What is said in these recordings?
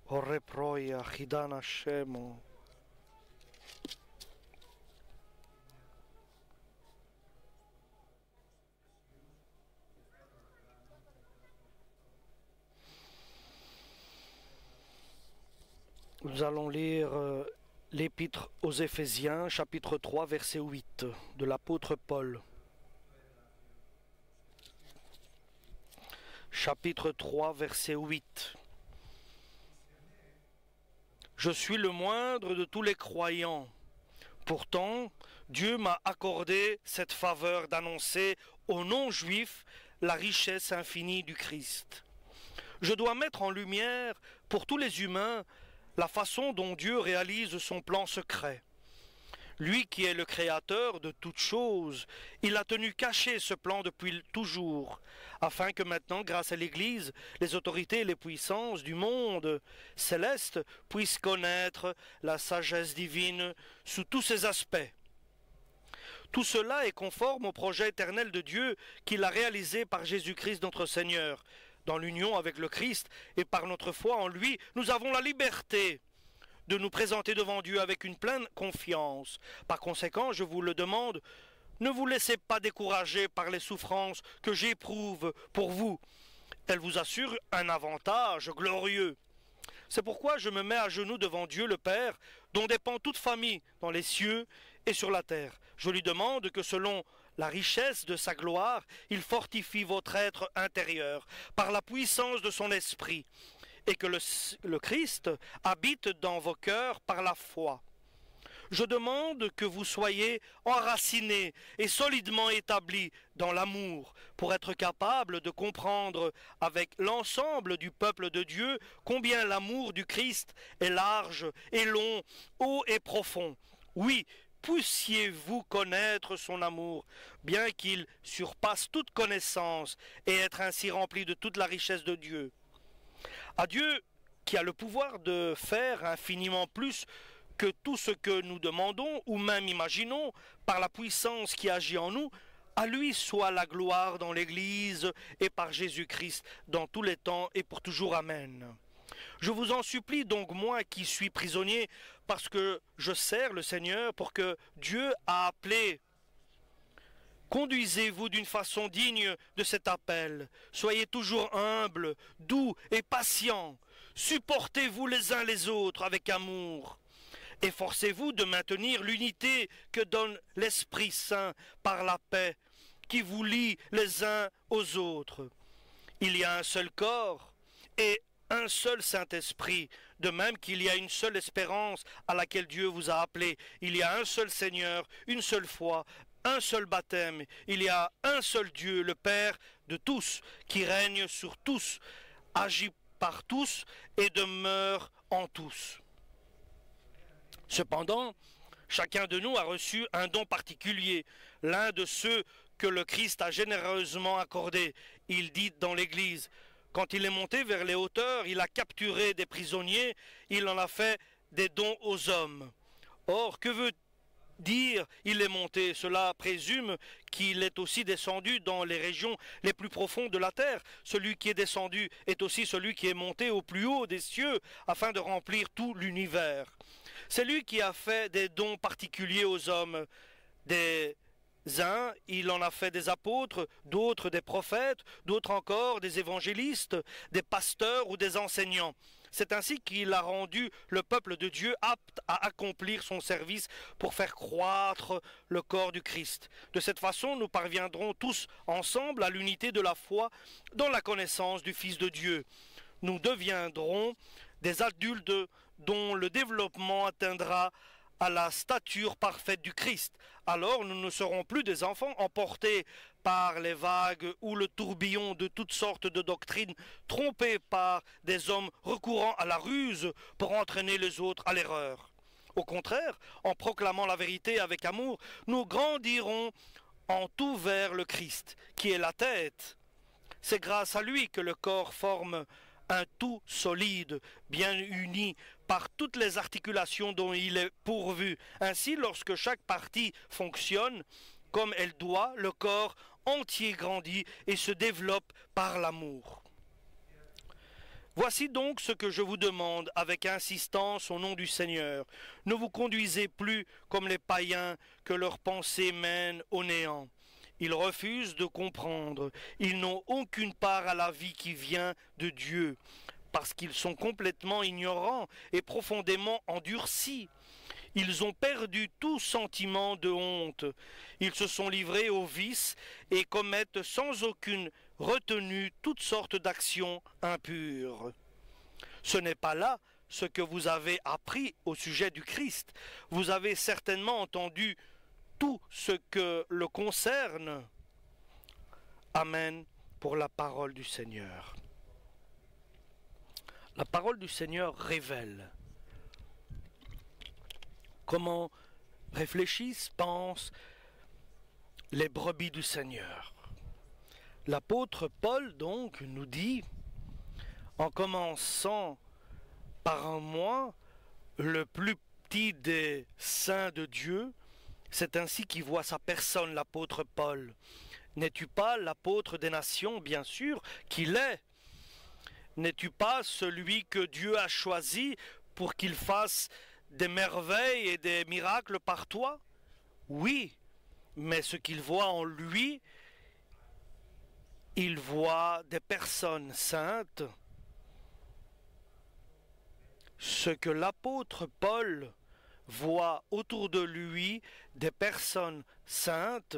Oreproia, Hidana Shemo. Nous allons lire l'épître aux Éphésiens, chapitre 3, verset 8, de l'apôtre Paul. Chapitre 3, verset 8. Je suis le moindre de tous les croyants. Pourtant, Dieu m'a accordé cette faveur d'annoncer aux non-juifs la richesse infinie du Christ. Je dois mettre en lumière pour tous les humains la façon dont Dieu réalise son plan secret. Lui qui est le créateur de toutes choses, il a tenu caché ce plan depuis toujours, afin que maintenant, grâce à l'Église, les autorités et les puissances du monde céleste puissent connaître la sagesse divine sous tous ses aspects. Tout cela est conforme au projet éternel de Dieu qu'il a réalisé par Jésus-Christ notre Seigneur. Dans l'union avec le Christ et par notre foi en lui, nous avons la liberté de nous présenter devant Dieu avec une pleine confiance. Par conséquent, je vous le demande, ne vous laissez pas décourager par les souffrances que j'éprouve pour vous. Elles vous assurent un avantage glorieux. C'est pourquoi je me mets à genoux devant Dieu le Père, dont dépend toute famille dans les cieux et sur la terre. Je lui demande que selon la richesse de sa gloire, il fortifie votre être intérieur par la puissance de son esprit, et que le Christ habite dans vos cœurs par la foi. Je demande que vous soyez enracinés et solidement établis dans l'amour pour être capables de comprendre avec l'ensemble du peuple de Dieu combien l'amour du Christ est large et long, haut et profond. Oui, puissiez-vous connaître son amour, bien qu'il surpasse toute connaissance, et être ainsi rempli de toute la richesse de Dieu. À Dieu, qui a le pouvoir de faire infiniment plus que tout ce que nous demandons ou même imaginons, par la puissance qui agit en nous, à lui soit la gloire dans l'Église et par Jésus-Christ dans tous les temps et pour toujours. Amen. Je vous en supplie donc, moi qui suis prisonnier, parce que je sers le Seigneur, pour que Dieu a appelé. Conduisez-vous d'une façon digne de cet appel. Soyez toujours humbles, doux et patients. Supportez-vous les uns les autres avec amour. Efforcez-vous de maintenir l'unité que donne l'Esprit Saint par la paix qui vous lie les uns aux autres. Il y a un seul corps et un seul Saint-Esprit, de même qu'il y a une seule espérance à laquelle Dieu vous a appelé. Il y a un seul Seigneur, une seule foi, un seul baptême. Il y a un seul Dieu, le Père de tous, qui règne sur tous, agit par tous et demeure en tous. Cependant, chacun de nous a reçu un don particulier, l'un de ceux que le Christ a généreusement accordé. Il dit dans l'Église, quand il est monté vers les hauteurs, il a capturé des prisonniers, il en a fait des dons aux hommes. Or, que veut dire il est monté? Cela présume qu'il est aussi descendu dans les régions les plus profondes de la terre. Celui qui est descendu est aussi celui qui est monté au plus haut des cieux afin de remplir tout l'univers. C'est lui qui a fait des dons particuliers aux hommes. Des uns, il en a fait des apôtres, d'autres des prophètes, d'autres encore des évangélistes, des pasteurs ou des enseignants. C'est ainsi qu'il a rendu le peuple de Dieu apte à accomplir son service pour faire croître le corps du Christ. De cette façon, nous parviendrons tous ensemble à l'unité de la foi dans la connaissance du Fils de Dieu. Nous deviendrons des adultes dont le développement atteindra à la stature parfaite du Christ. Alors nous ne serons plus des enfants emportés par les vagues ou le tourbillon de toutes sortes de doctrines, trompés par des hommes recourant à la ruse pour entraîner les autres à l'erreur. Au contraire, en proclamant la vérité avec amour, nous grandirons en tout vers le Christ, qui est la tête. C'est grâce à lui que le corps forme un tout solide, bien uni par toutes les articulations dont il est pourvu. Ainsi, lorsque chaque partie fonctionne comme elle doit, le corps entier grandit et se développe par l'amour. Voici donc ce que je vous demande avec insistance au nom du Seigneur. Ne vous conduisez plus comme les païens que leurs pensées mènent au néant. Ils refusent de comprendre. Ils n'ont aucune part à la vie qui vient de Dieu, parce qu'ils sont complètement ignorants et profondément endurcis. Ils ont perdu tout sentiment de honte. Ils se sont livrés au vice et commettent sans aucune retenue toutes sortes d'actions impures. Ce n'est pas là ce que vous avez appris au sujet du Christ. Vous avez certainement entendu tout ce que le concerne. Amen pour la parole du Seigneur. La parole du Seigneur révèle comment réfléchissent, pensent les brebis du Seigneur. L'apôtre Paul donc nous dit, en commençant par un moi, le plus petit des saints de Dieu, c'est ainsi qu'il voit sa personne, l'apôtre Paul. N'es-tu pas l'apôtre des nations, bien sûr qu'il est? N'es-tu pas celui que Dieu a choisi pour qu'il fasse des merveilles et des miracles par toi? Oui, mais ce qu'il voit en lui, il voit des personnes saintes. Ce que l'apôtre Paul voit autour de lui, des personnes saintes,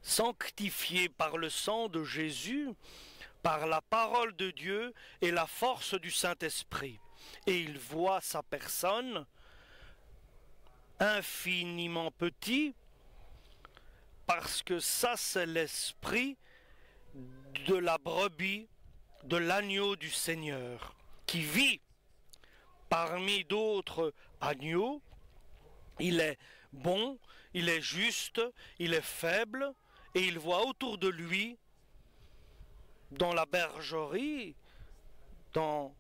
sanctifiées par le sang de Jésus, par la parole de Dieu et la force du Saint-Esprit. Et il voit sa personne infiniment petit, parce que ça c'est l'esprit de la brebis, de l'agneau du Seigneur, qui vit parmi d'autres agneaux. Il est bon, il est juste, il est faible, et il voit autour de lui, dans la bergerie, dans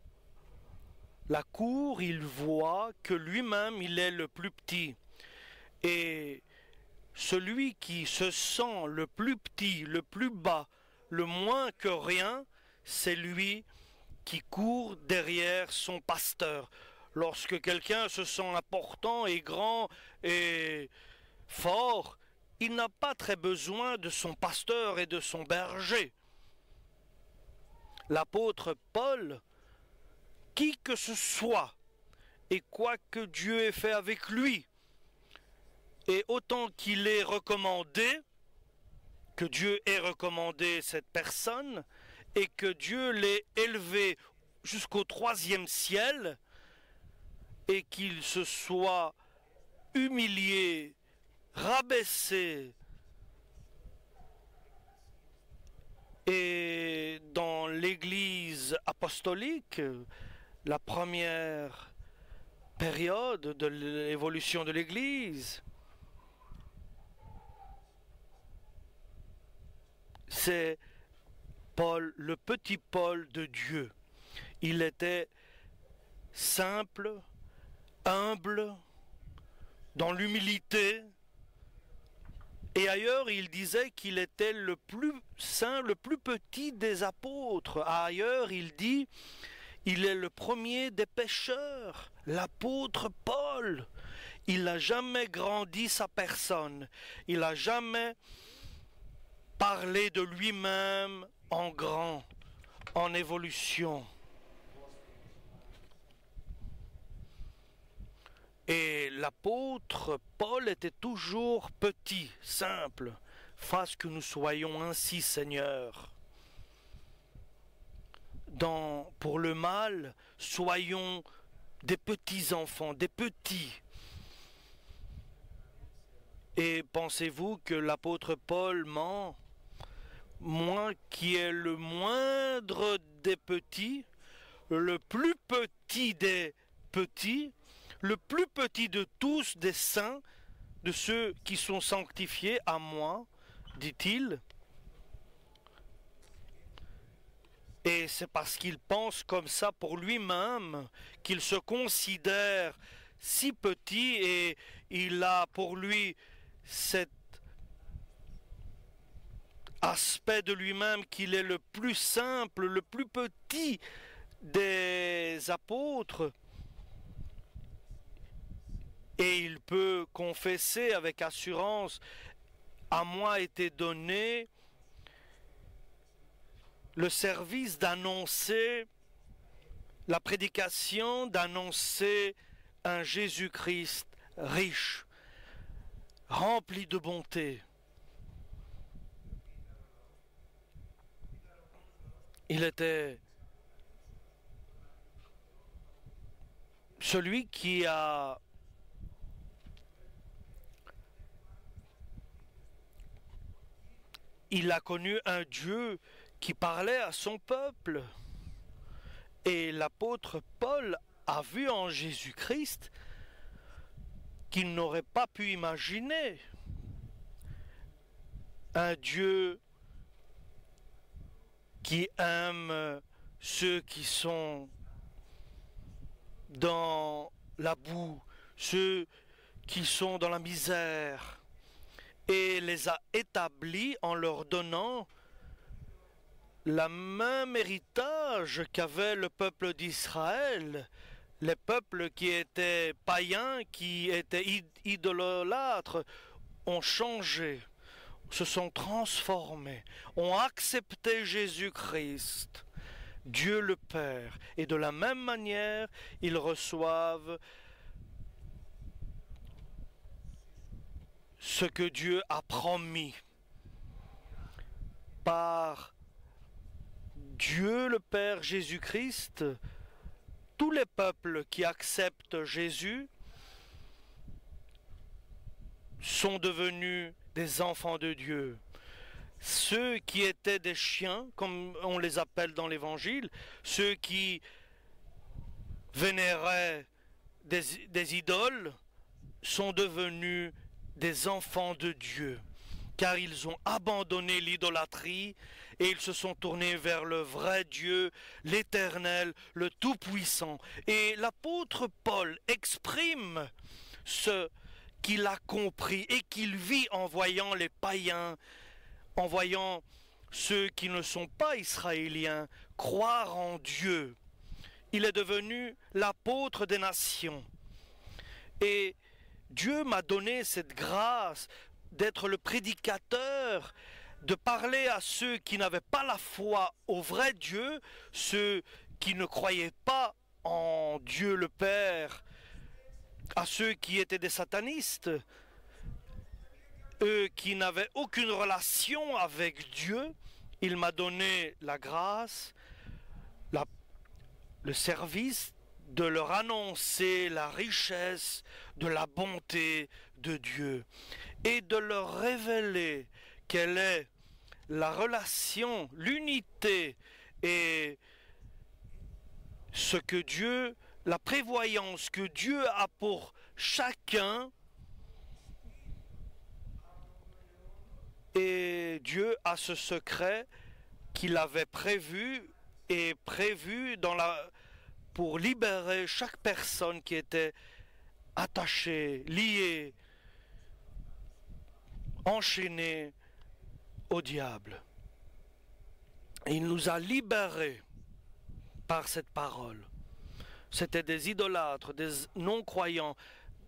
la cour, il voit que lui-même, il est le plus petit. Et celui qui se sent le plus petit, le plus bas, le moins que rien, c'est lui qui court derrière son pasteur. Lorsque quelqu'un se sent important et grand et fort, il n'a pas très besoin de son pasteur et de son berger. L'apôtre Paul, qui que ce soit, et quoi que Dieu ait fait avec lui, et autant qu'il ait recommandé, que Dieu ait recommandé cette personne, et que Dieu l'ait élevé jusqu'au 3e ciel, et qu'il se soit humilié, rabaissé, et dans l'Église apostolique, la première période de l'évolution de l'Église, c'est Paul, le petit Paul de Dieu. Il était simple, humble, dans l'humilité. Et ailleurs, il disait qu'il était le plus saint, le plus petit des apôtres. Ailleurs, il dit, il est le premier des pécheurs, l'apôtre Paul. Il n'a jamais grandi sa personne. Il n'a jamais parlé de lui-même en grand, en évolution. Et l'apôtre Paul était toujours petit, simple. Fasse que nous soyons ainsi, Seigneur. Pour le mal, soyons des petits enfants, des petits. Et pensez-vous que l'apôtre Paul ment? Moi qui est le moindre des petits, le plus petit des petits, le plus petit de tous des saints, de ceux qui sont sanctifiés à moi, dit-il. Et c'est parce qu'il pense comme ça pour lui-même qu'il se considère si petit et il a pour lui cette aspect de lui-même qu'il est le plus simple, le plus petit des apôtres. Et il peut confesser avec assurance, à moi a été donné le service d'annoncer la prédication, d'annoncer un Jésus-Christ riche, rempli de bonté. Il était celui qui a connu un Dieu qui parlait à son peuple. Et l'apôtre Paul a vu en Jésus-Christ qu'il n'aurait pas pu imaginer un Dieu qui aime ceux qui sont dans la boue, ceux qui sont dans la misère, et les a établis en leur donnant le même héritage qu'avait le peuple d'Israël, les peuples qui étaient païens, qui étaient idolâtres, ont changé, se sont transformés, ont accepté Jésus-Christ, Dieu le Père, et de la même manière, ils reçoivent ce que Dieu a promis par Dieu le Père Jésus-Christ. Tous les peuples qui acceptent Jésus sont devenus des enfants de Dieu. Ceux qui étaient des chiens, comme on les appelle dans l'Évangile, ceux qui vénéraient des idoles, sont devenus des enfants de Dieu, car ils ont abandonné l'idolâtrie et ils se sont tournés vers le vrai Dieu, l'Éternel, le Tout-Puissant. Et l'apôtre Paul exprime ce qu'il a compris et qu'il vit en voyant les païens, en voyant ceux qui ne sont pas israéliens croire en Dieu. Il est devenu l'apôtre des nations. Et Dieu m'a donné cette grâce d'être le prédicateur, de parler à ceux qui n'avaient pas la foi au vrai Dieu, ceux qui ne croyaient pas en Dieu le Père, à ceux qui étaient des satanistes, eux qui n'avaient aucune relation avec Dieu. Il m'a donné la grâce, le service de leur annoncer la richesse de la bonté de Dieu et de leur révéler quelle est la relation, l'unité et ce que Dieu, la prévoyance que Dieu a pour chacun. Et Dieu a ce secret qu'il avait prévu pour libérer chaque personne qui était attachée, liée, enchaînée au diable. Et il nous a libérés par cette parole. C'étaient des idolâtres, des non-croyants,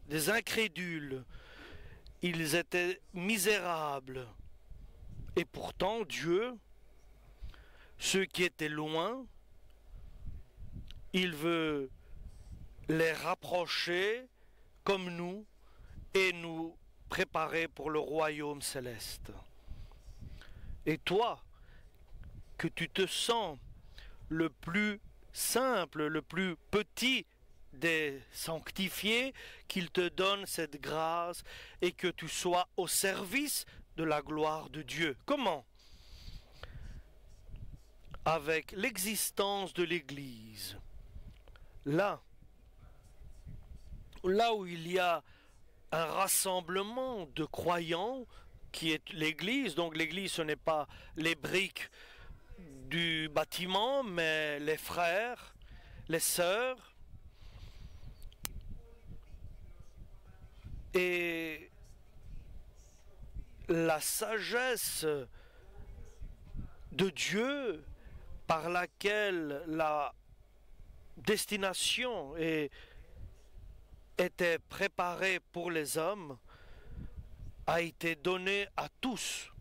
des incrédules. Ils étaient misérables. Et pourtant, Dieu, ceux qui étaient loin, il veut les rapprocher comme nous et nous préparer pour le royaume céleste. Et toi, que tu te sens le plus simple, le plus petit des sanctifiés, qu'il te donne cette grâce et que tu sois au service de la gloire de Dieu. Comment? Avec l'existence de l'Église. Là où il y a un rassemblement de croyants qui est l'Église, donc l'Église ce n'est pas les briques du bâtiment, mais les frères, les sœurs, et la sagesse de Dieu par laquelle la destination était préparée pour les hommes a été donnée à tous.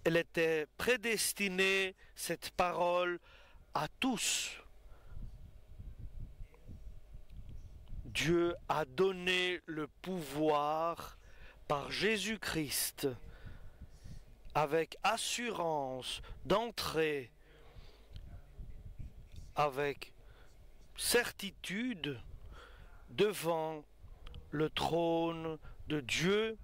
Elle était prédestinée, cette parole, à tous. Dieu a donné le pouvoir par Jésus-Christ avec assurance d'entrer, avec certitude devant le trône de Dieu.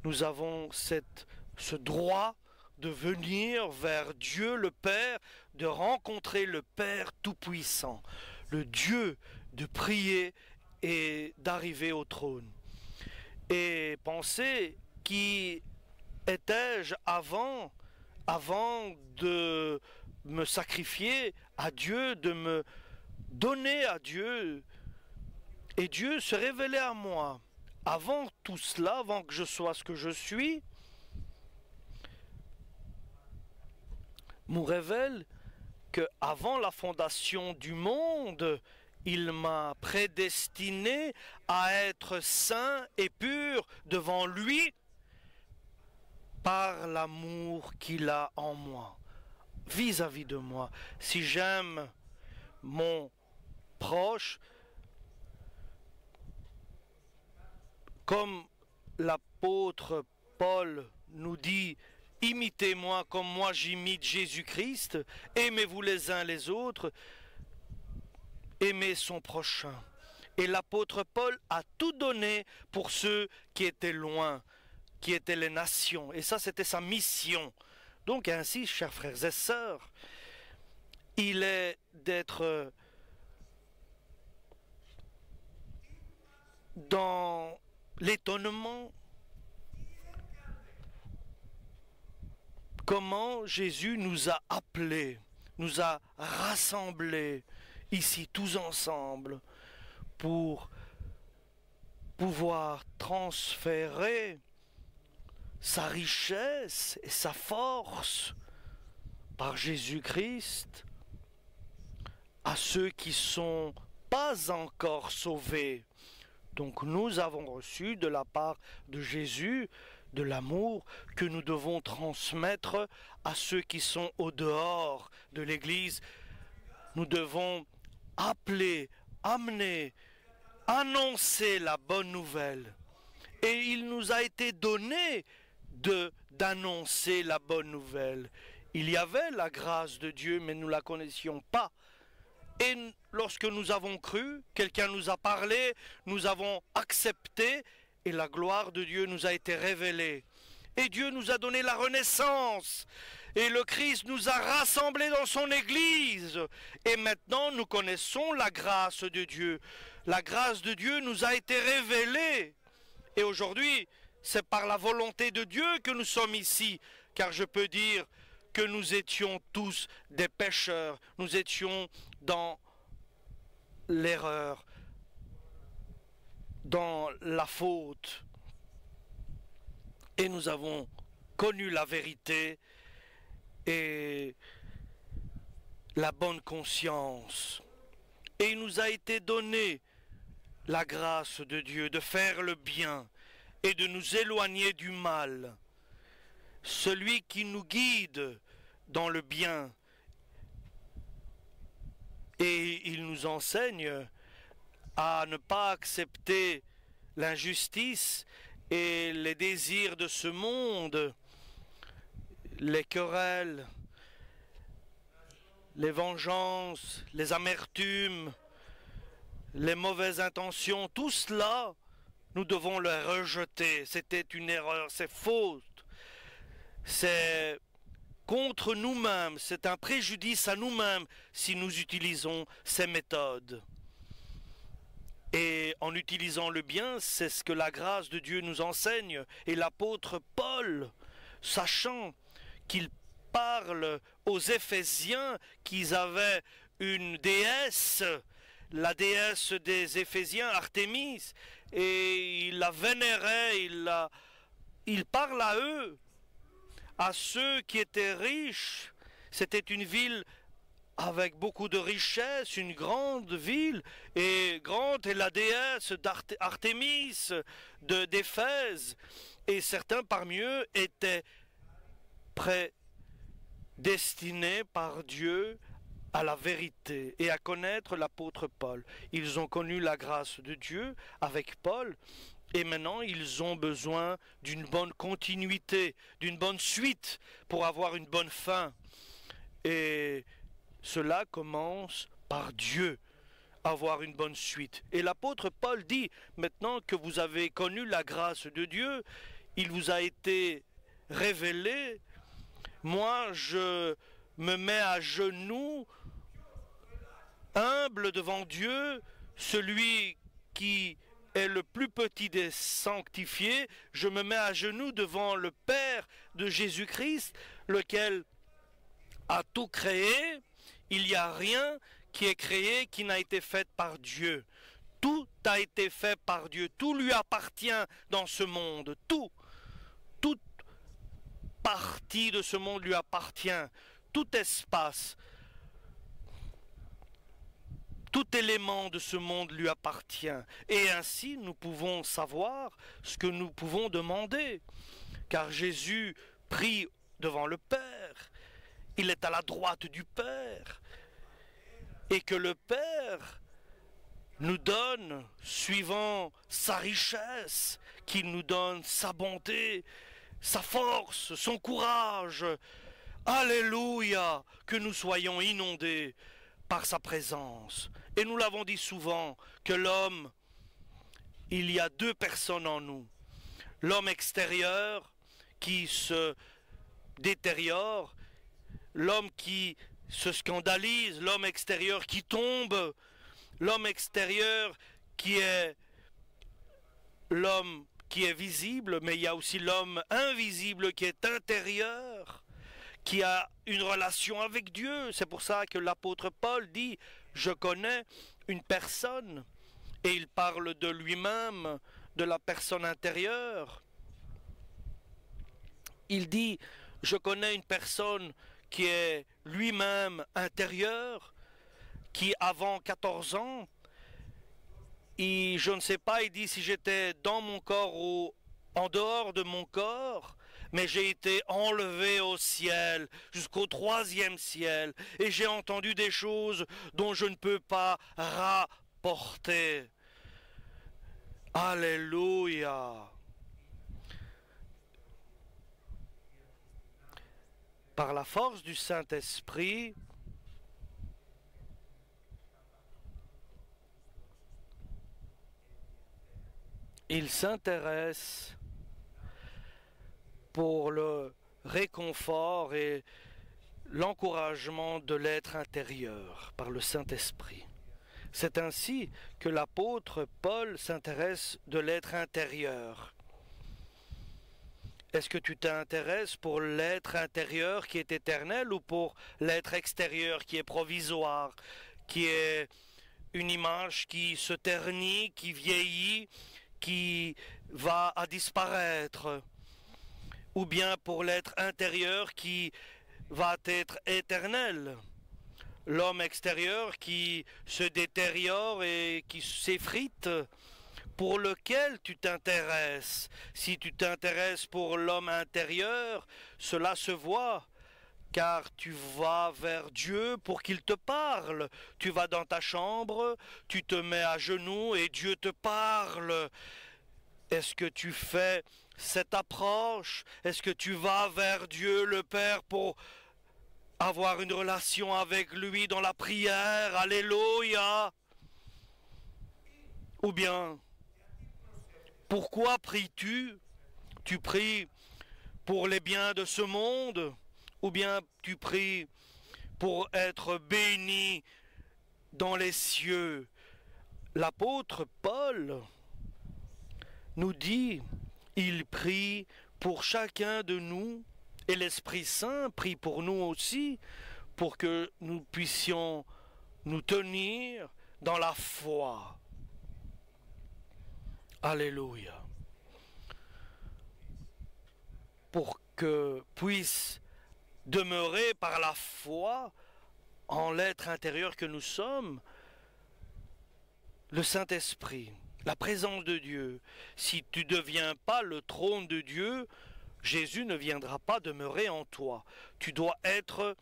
Nous avons ce droit de venir vers Dieu le Père, de rencontrer le Père Tout-Puissant, le Dieu, de prier et d'arriver au trône. Et pensez, qui étais-je avant de me sacrifier à Dieu, de me donner à Dieu, et Dieu se révélait à moi. Avant tout cela, avant que je sois ce que je suis, nous révèle que avant la fondation du monde, il m'a prédestiné à être saint et pur devant lui par l'amour qu'il a en moi, vis-à-vis de moi. Si j'aime mon proche, comme l'apôtre Paul nous dit, imitez-moi comme moi j'imite Jésus-Christ, aimez-vous les uns les autres, aimez son prochain. Et l'apôtre Paul a tout donné pour ceux qui étaient loin, qui étaient les nations. Et ça, c'était sa mission. Donc ainsi, chers frères et sœurs, il est d'être dans l'étonnement. Comment Jésus nous a appelés, nous a rassemblés ici tous ensemble pour pouvoir transférer sa richesse et sa force par Jésus-Christ à ceux qui ne sont pas encore sauvés. Donc nous avons reçu de la part de Jésus de l'amour que nous devons transmettre à ceux qui sont au dehors de l'Église. Nous devons appeler, amener, annoncer la bonne nouvelle. Et il nous a été donné d'annoncer la bonne nouvelle. Il y avait la grâce de Dieu, mais nous ne la connaissions pas. Et lorsque nous avons cru, quelqu'un nous a parlé, nous avons accepté, et la gloire de Dieu nous a été révélée. Et Dieu nous a donné la renaissance. Et le Christ nous a rassemblés dans son Église. Et maintenant, nous connaissons la grâce de Dieu. La grâce de Dieu nous a été révélée. Et aujourd'hui, c'est par la volonté de Dieu que nous sommes ici. Car je peux dire que nous étions tous des pécheurs. Nous étions dans l'erreur, dans la faute. Et nous avons connu la vérité et la bonne conscience. Et il nous a été donné la grâce de Dieu de faire le bien et de nous éloigner du mal. Celui qui nous guide dans le bien. Et il nous enseigne à ne pas accepter l'injustice et les désirs de ce monde, les querelles, les vengeances, les amertumes, les mauvaises intentions, tout cela, nous devons le rejeter. C'était une erreur, c'est faux. C'est contre nous-mêmes, c'est un préjudice à nous-mêmes si nous utilisons ces méthodes. Et en utilisant le bien, c'est ce que la grâce de Dieu nous enseigne. Et l'apôtre Paul, sachant qu'il parle aux Éphésiens qu'ils avaient une déesse, la déesse des Éphésiens, Artémis, et il la vénérait, il parle à eux à ceux qui étaient riches. C'était une ville avec beaucoup de richesses, une grande ville, et grande est la déesse d'Artémis d'Éphèse, et certains parmi eux étaient prédestinés par Dieu à la vérité et à connaître l'apôtre Paul. Ils ont connu la grâce de Dieu avec Paul, et maintenant ils ont besoin d'une bonne continuité, d'une bonne suite pour avoir une bonne fin. Et cela commence par Dieu, avoir une bonne suite. Et l'apôtre Paul dit, maintenant que vous avez connu la grâce de Dieu, il vous a été révélé, moi je me mets à genoux, humble devant Dieu, celui qui est le plus petit des sanctifiés, je me mets à genoux devant le Père de Jésus-Christ, lequel a tout créé. Il n'y a rien qui est créé qui n'a été fait par Dieu. Tout a été fait par Dieu. Tout lui appartient dans ce monde. Tout. Toute partie de ce monde lui appartient. Tout espace. Tout élément de ce monde lui appartient. Et ainsi, nous pouvons savoir ce que nous pouvons demander. Car Jésus prie devant le Père. Il est à la droite du Père. Et que le Père nous donne, suivant sa richesse, qu'il nous donne sa bonté, sa force, son courage. Alléluia, que nous soyons inondés par sa présence. Et nous l'avons dit souvent, que l'homme, il y a deux personnes en nous. L'homme extérieur qui se détériore, l'homme qui se scandalise, l'homme extérieur qui tombe, l'homme extérieur qui est l'homme qui est visible, mais il y a aussi l'homme invisible qui est intérieur, qui a une relation avec Dieu. C'est pour ça que l'apôtre Paul dit, je connais une personne, et il parle de lui-même, de la personne intérieure. Il dit, je connais une personne qui est lui-même intérieur, qui avant 14 ans, et je ne sais pas, il dit si j'étais dans mon corps ou en dehors de mon corps, mais j'ai été enlevé au ciel, jusqu'au 3e ciel, et j'ai entendu des choses dont je ne peux pas rapporter. Alléluia. Par la force du Saint-Esprit, il s'intéresse pour le réconfort et l'encouragement de l'être intérieur par le Saint-Esprit. C'est ainsi que l'apôtre Paul s'intéresse de l'être intérieur. Est-ce que tu t'intéresses pour l'être intérieur qui est éternel ou pour l'être extérieur qui est provisoire, qui est une image qui se ternit, qui vieillit, qui va à disparaître, ou bien pour l'être intérieur qui va être éternel, l'homme extérieur qui se détériore et qui s'effrite, pour lequel tu t'intéresses. Si tu t'intéresses pour l'homme intérieur, cela se voit, car tu vas vers Dieu pour qu'il te parle. Tu vas dans ta chambre, tu te mets à genoux et Dieu te parle. Est-ce que tu fais cette approche? Est-ce que tu vas vers Dieu le Père pour avoir une relation avec lui dans la prière? Alléluia! Ou bien, pourquoi pries-tu? Tu pries pour les biens de ce monde? Ou bien tu pries pour être béni dans les cieux? L'apôtre Paul nous dit, il prie pour chacun de nous, et l'Esprit Saint prie pour nous aussi, pour que nous puissions nous tenir dans la foi. Alléluia. Pour que puisse demeurer par la foi en l'être intérieur que nous sommes, le Saint-Esprit, la présence de Dieu. Si tu ne deviens pas le trône de Dieu, Jésus ne viendra pas demeurer en toi. Tu dois être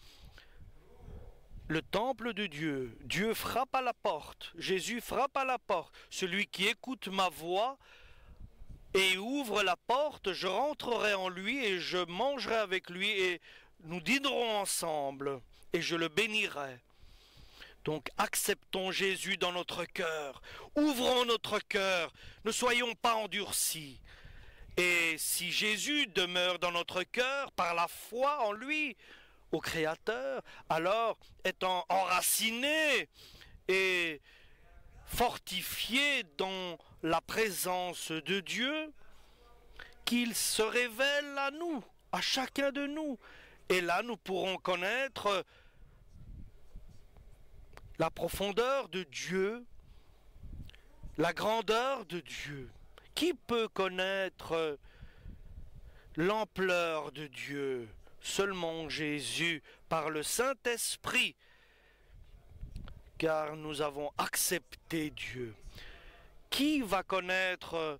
le temple de Dieu. Dieu frappe à la porte. Jésus frappe à la porte. Celui qui écoute ma voix et ouvre la porte, je rentrerai en lui et je mangerai avec lui et nous dînerons ensemble et je le bénirai. Donc acceptons Jésus dans notre cœur, ouvrons notre cœur, ne soyons pas endurcis. Et si Jésus demeure dans notre cœur par la foi en lui, au Créateur, alors étant enraciné et fortifié dans la présence de Dieu, qu'il se révèle à nous, à chacun de nous. Et là, nous pourrons connaître la profondeur de Dieu, la grandeur de Dieu. Qui peut connaître l'ampleur de Dieu? Seulement Jésus, par le Saint-Esprit, car nous avons accepté Dieu. Qui va connaître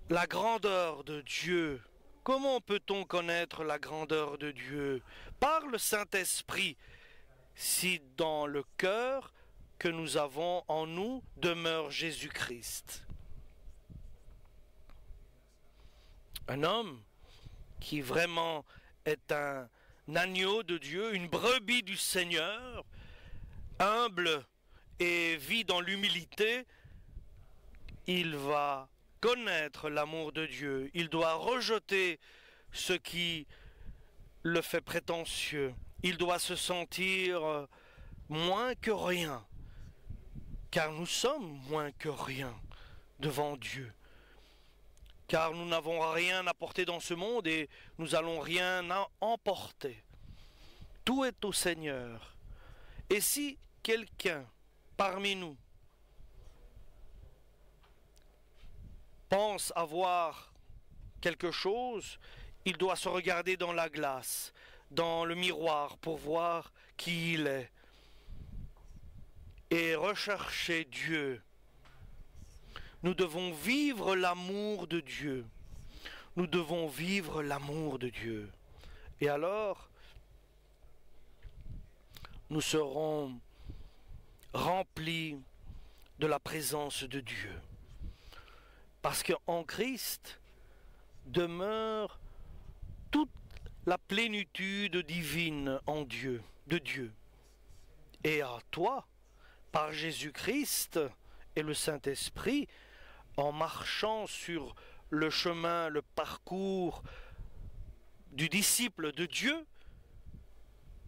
la grandeur de Dieu? Comment peut-on connaître la grandeur de Dieu? Par le Saint-Esprit, si dans le cœur que nous avons en nous demeure Jésus-Christ. Un homme qui vraiment est un agneau de Dieu, une brebis du Seigneur, humble et vit dans l'humilité, il va connaître l'amour de Dieu. Il doit rejeter ce qui le fait prétentieux. Il doit se sentir moins que rien, car nous sommes moins que rien devant Dieu. Car nous n'avons rien à porter dans ce monde et nous allons rien à emporter. Tout est au Seigneur. Et si quelqu'un parmi nous pense avoir quelque chose, il doit se regarder dans la glace, dans le miroir pour voir qui il est et rechercher Dieu. Nous devons vivre l'amour de Dieu. Nous devons vivre l'amour de Dieu. Et alors, nous serons remplis de la présence de Dieu. Parce qu'en Christ demeure toute la plénitude divine en Dieu, de Dieu. Et à toi, par Jésus-Christ et le Saint-Esprit, en marchant sur le chemin, le parcours du disciple de Dieu,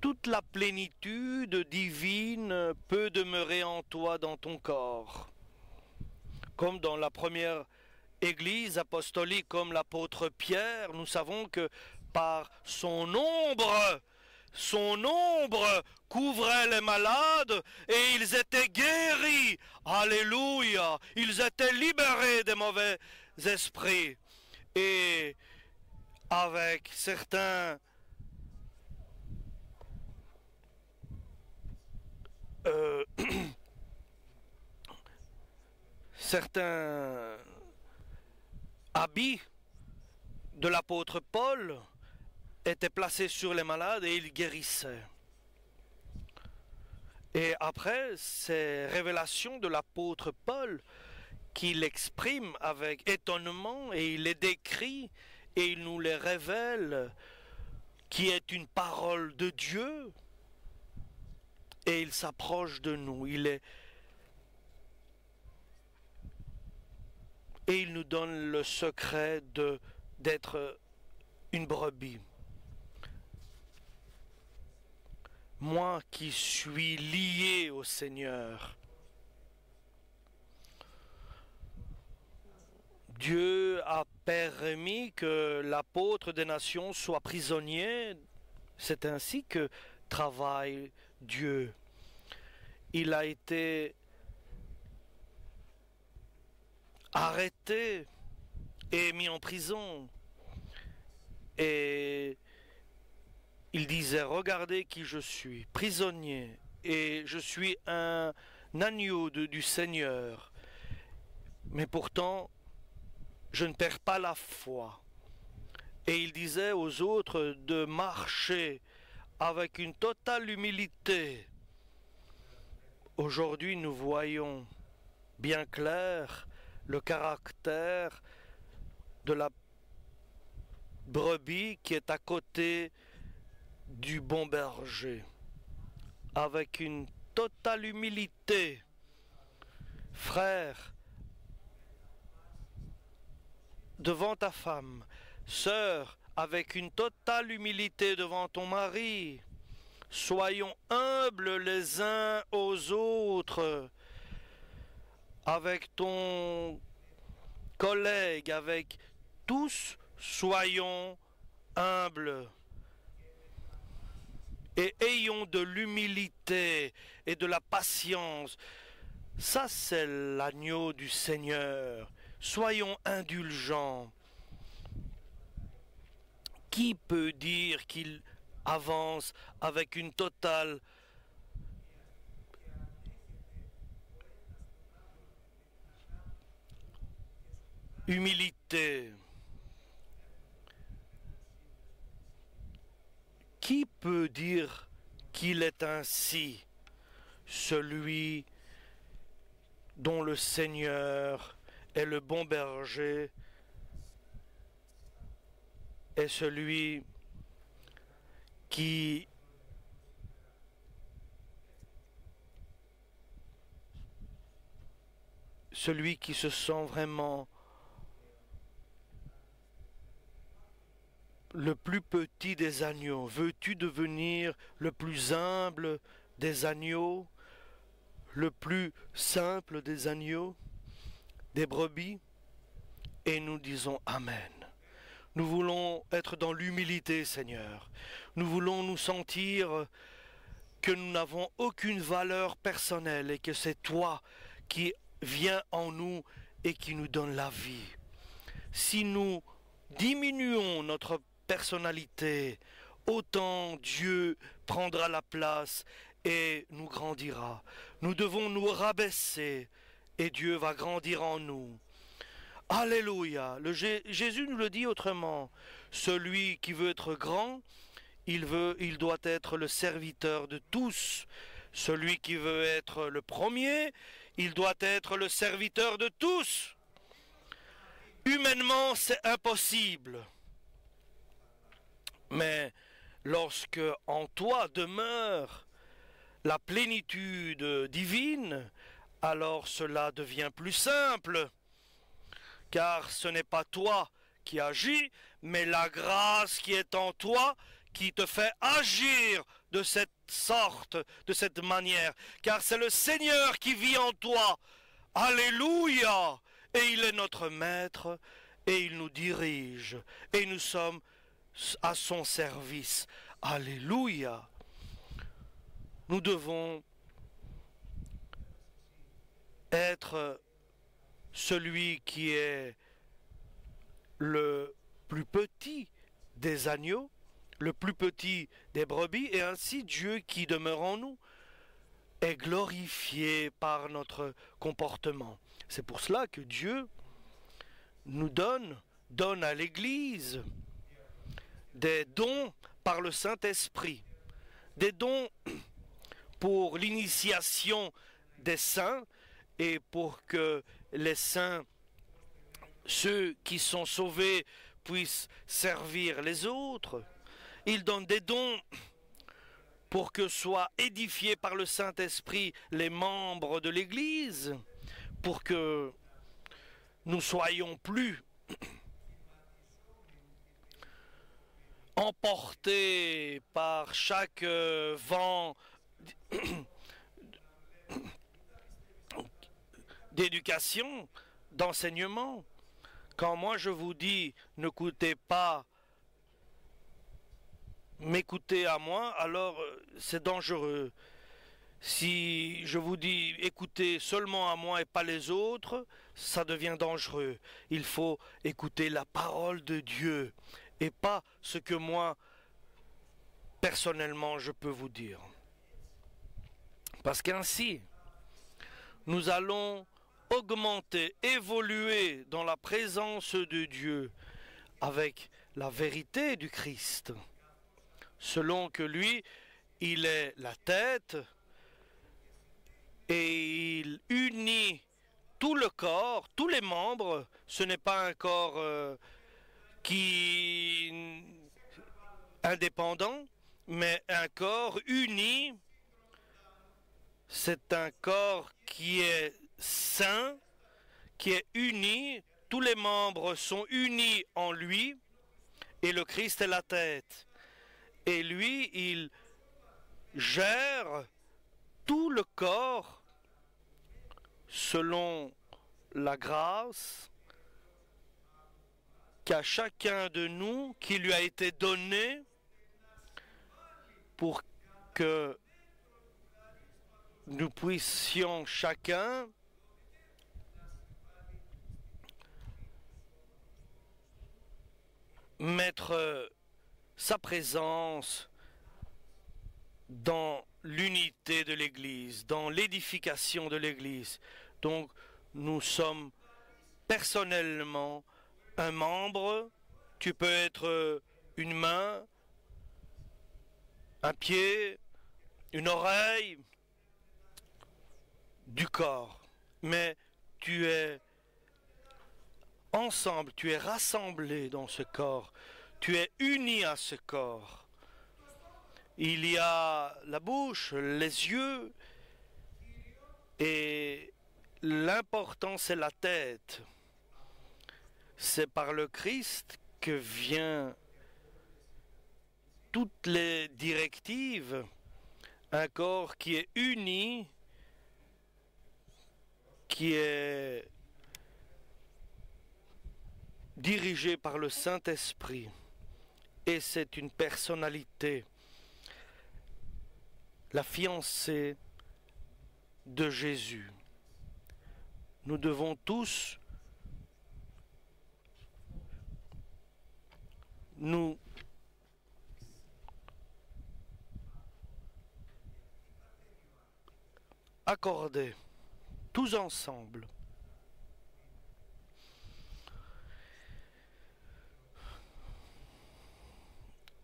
toute la plénitude divine peut demeurer en toi, dans ton corps. Comme dans la première Église apostolique, comme l'apôtre Pierre, nous savons que par son ombre couvrait les malades et ils étaient guéris. Alléluia! Ils étaient libérés des mauvais esprits. Et avec certains certains habits de l'apôtre Paul étaient placés sur les malades et ils guérissaient. Et après ces révélations de l'apôtre Paul, qu'il exprime avec étonnement et il les décrit et il nous les révèle, qui est une parole de Dieu, et il s'approche de nous, et il nous donne le secret d'être une brebis. Moi qui suis lié au Seigneur, Dieu a permis que l'apôtre des nations soit prisonnier. C'est ainsi que travaille Dieu. Il a été arrêté et mis en prison. Et il disait, regardez qui je suis, prisonnier, et je suis un agneau du Seigneur. Mais pourtant, je ne perds pas la foi. Et il disait aux autres de marcher avec une totale humilité. Aujourd'hui, nous voyons bien clair le caractère de la brebis qui est à côté du bon berger, avec une totale humilité. Frère, devant ta femme, sœur, avec une totale humilité devant ton mari, soyons humbles les uns aux autres, avec ton collègue, avec tous, soyons humbles et ayons de l'humilité et de la patience. Ça, c'est l'agneau du Seigneur. Soyons indulgents. Qui peut dire qu'il avance avec une totale humilité? Qui peut dire qu'il est ainsi? Celui dont le Seigneur est le bon berger est celui qui se sent vraiment le plus petit des agneaux. Veux-tu devenir le plus humble des agneaux, le plus simple des agneaux, des brebis? Et nous disons Amen. Nous voulons être dans l'humilité, Seigneur. Nous voulons nous sentir que nous n'avons aucune valeur personnelle et que c'est toi qui viens en nous et qui nous donne la vie. Si nous diminuons notre personnalité, autant Dieu prendra la place et nous grandira. Nous devons nous rabaisser et Dieu va grandir en nous. Alléluia. Jésus nous le dit autrement. Celui qui veut être grand, il doit être le serviteur de tous. Celui qui veut être le premier, il doit être le serviteur de tous. Humainement, c'est impossible. Mais lorsque en toi demeure la plénitude divine, alors cela devient plus simple. Car ce n'est pas toi qui agis, mais la grâce qui est en toi qui te fait agir de cette sorte, de cette manière. Car c'est le Seigneur qui vit en toi. Alléluia! Et il est notre maître et il nous dirige. Et nous sommes à son service. Alléluia! Nous devons être celui qui est le plus petit des agneaux, le plus petit des brebis, et ainsi Dieu qui demeure en nous est glorifié par notre comportement. C'est pour cela que Dieu nous donne à l'Église des dons par le Saint-Esprit, des dons pour l'initiation des saints et pour que les saints, ceux qui sont sauvés, puissent servir les autres. Il donne des dons pour que soient édifiés par le Saint-Esprit les membres de l'Église, pour que nous soyons plus emportés par chaque vent d'éducation, d'enseignement. Quand moi je vous dis n'écoutez pas, m'écoutez à moi, alors c'est dangereux. Si je vous dis écoutez seulement à moi et pas les autres, ça devient dangereux. Il faut écouter la parole de Dieu et pas ce que moi, personnellement, je peux vous dire. Parce qu'ainsi, nous allons augmenter, évoluer dans la présence de Dieu avec la vérité du Christ, selon que lui, il est la tête et il unit tout le corps, tous les membres. Ce n'est pas un corps qui indépendant, mais un corps uni. C'est un corps qui est saint, qui est uni. Tous les membres sont unis en lui et le Christ est la tête. Et lui, il gère tout le corps selon la grâce qu'à chacun de nous qui lui a été donnée pour que nous puissions chacun mettre sa présence dans l'unité de l'Église, dans l'édification de l'Église. Donc, nous sommes personnellement un membre. Tu peux être une main, un pied, une oreille du corps. Mais tu es ensemble, tu es rassemblé dans ce corps. Tu es uni à ce corps. Il y a la bouche, les yeux, et l'important c'est la tête. C'est par le Christ que viennent toutes les directives. Un corps qui est uni, qui est dirigé par le Saint-Esprit. Et c'est une personnalité, la fiancée de Jésus. Nous devons tous nous accorder tous ensemble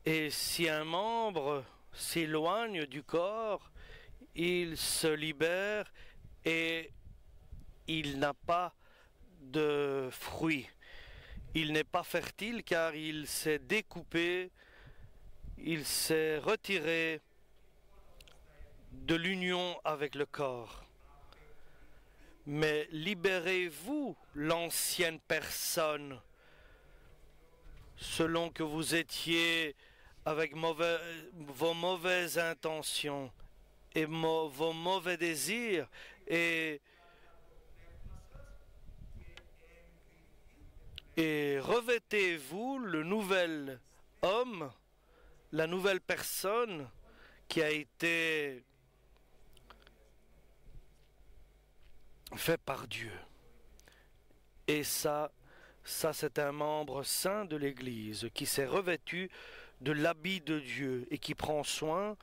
et si un membre s'éloigne du corps, il se libère et il n'a pas de fruit. Il n'est pas fertile car il s'est découpé, il s'est retiré de l'union avec le corps. Mais libérez-vous l'ancienne personne selon que vous étiez avec vos mauvaises intentions et vos mauvais désirs et revêtez-vous le nouvel homme, la nouvelle personne qui a été fait par Dieu. Et ça c'est un membre saint de l'Église qui s'est revêtu de l'habit de Dieu et qui prend soin,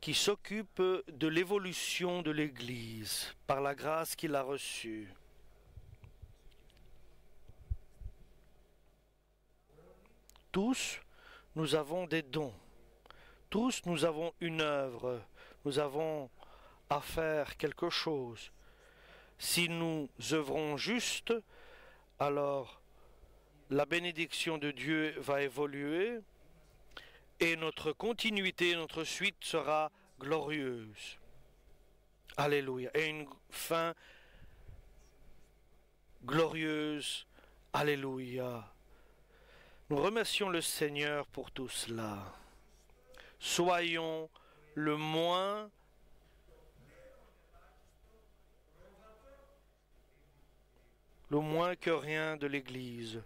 qui s'occupe de l'évolution de l'Église par la grâce qu'il a reçue. Tous, nous avons des dons. Tous, nous avons une œuvre. Nous avons à faire quelque chose. Si nous œuvrons juste, alors la bénédiction de Dieu va évoluer et notre continuité, notre suite sera glorieuse. Alléluia. Et une fin glorieuse. Alléluia. Nous remercions le Seigneur pour tout cela. Soyons le moins que rien de l'Église.